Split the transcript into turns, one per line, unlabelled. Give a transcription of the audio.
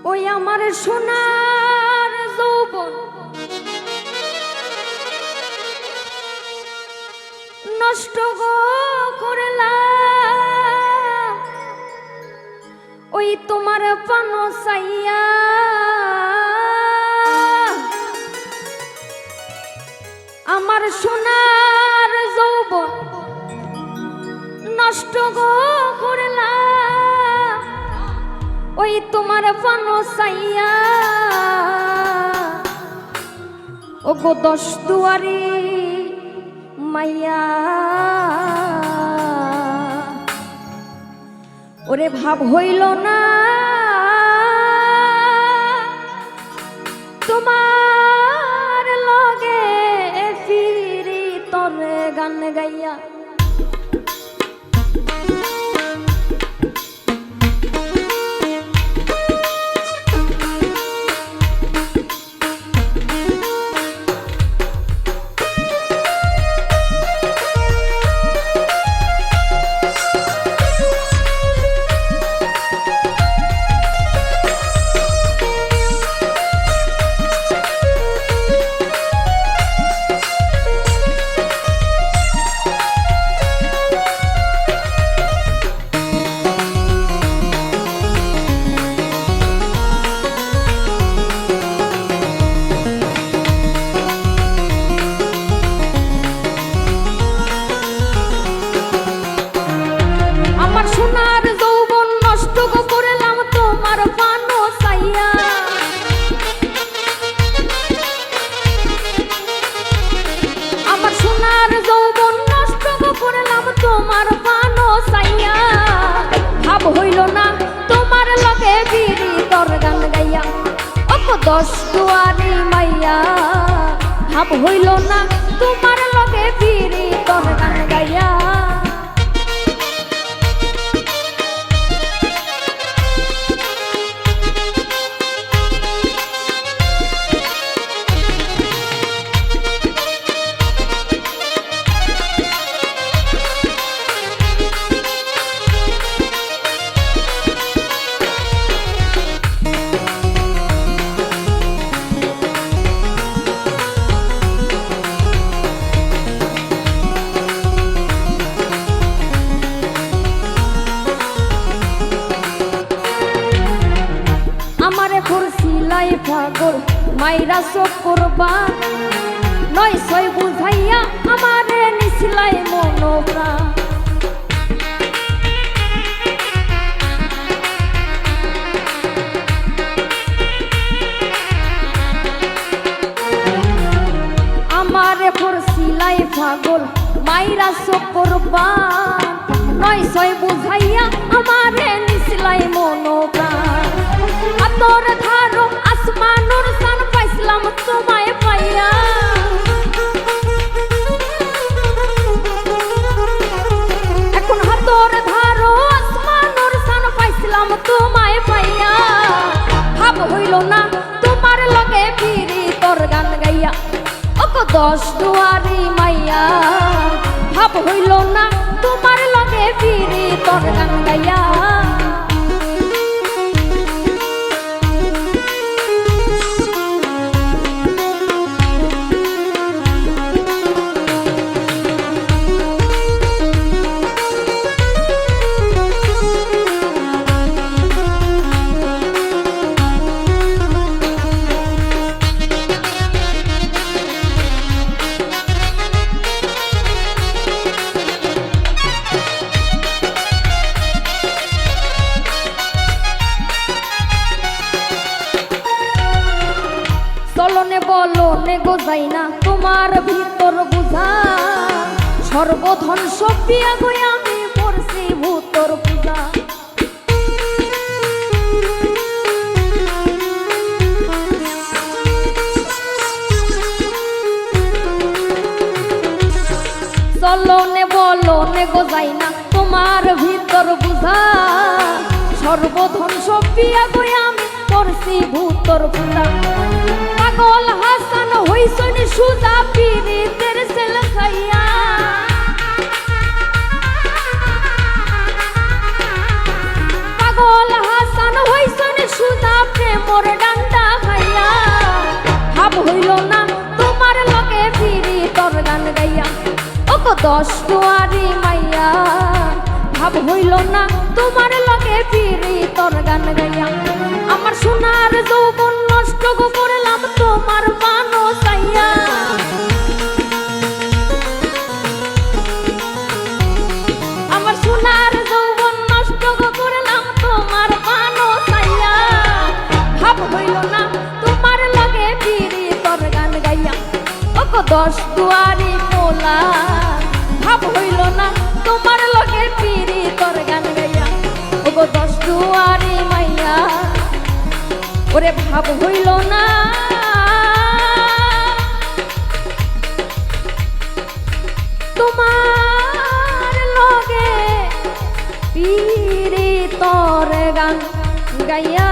ওই আমার সোনার যৌবন নষ্ট গো করলাম, ওই তোমার পানো চাইয়া আমার সোনার যৌবন নষ্ট গো করলাম, ওই তোমার পানো চাইয়া ও গো দশ দুয়ারি মাইয়া। ওরে ভাব হইল না তোমার লগে ফিরি তরে গান গাইয়া। দশ দুয়ারি মাইয়া ভাব হইল না তোমার লগে ফিরি তোর গান গাইয়া। পাগল মাইরা চোখ করবা নয় ছয় বুঝাইয়া আমারে নিছিলাই মনোপ্রা। আমারে পড়ছিলাই পাগল মাইরা চোখ করবা নয় ছয় বুঝাইয়া আমারে নিছিলাই মনোপ্রা। আতর ধারো আসমানুর সান পাইছিলাম তোমায় পাইয়া, এখন হাতর ধারো আসমানুর সান পাইছিলাম তোমায় পাইয়া। ভাব হইল না তোমার লগে ফিরি তোর গান গাইয়া, ওগো দশ দুয়ারি মাইয়া। ভাব হইল না তোমার লগে ফিরি তোর গান গাইয়া। চলনে বলনে গোজাই না তোমার ভিতর বুঝা, সর্বধন সপিয়া গই আমি পড়ছি ভূতর পূজা। চলনে বলনে গোজাই না তোমার ভিতর বুঝা, সর্বধন সপিয়া গই আমি পড়ছি ভূতর পূজা। পাগল হাসান হইছন সুজা পীরিতের সেল খাইয়া, পাগল হাসান হইছন সুজা প্রেম দশ দুয়ারি মাইয়া ভাব হইল না তোমার লগে ফিরি তোর গান গাইয়া আমার সোনার যৌবন নষ্ট করলাম তোমার বানো চাইয়া আমার সোনার যৌবন নষ্ট করলাম তোমার বানো চাইয়া ভাব হইল না তোমার লগে ফিরি তোর গান গাইয়া ওগো দশ দুয়ারি মোলা ভাব হইল না তোমার লগে ফিরি তোর গান গাইয়া ওগো দশ দুয়ারি মাইয়া ওরে ভাব হইল না তোমার লগে ফিরি তোর গান গাইয়া।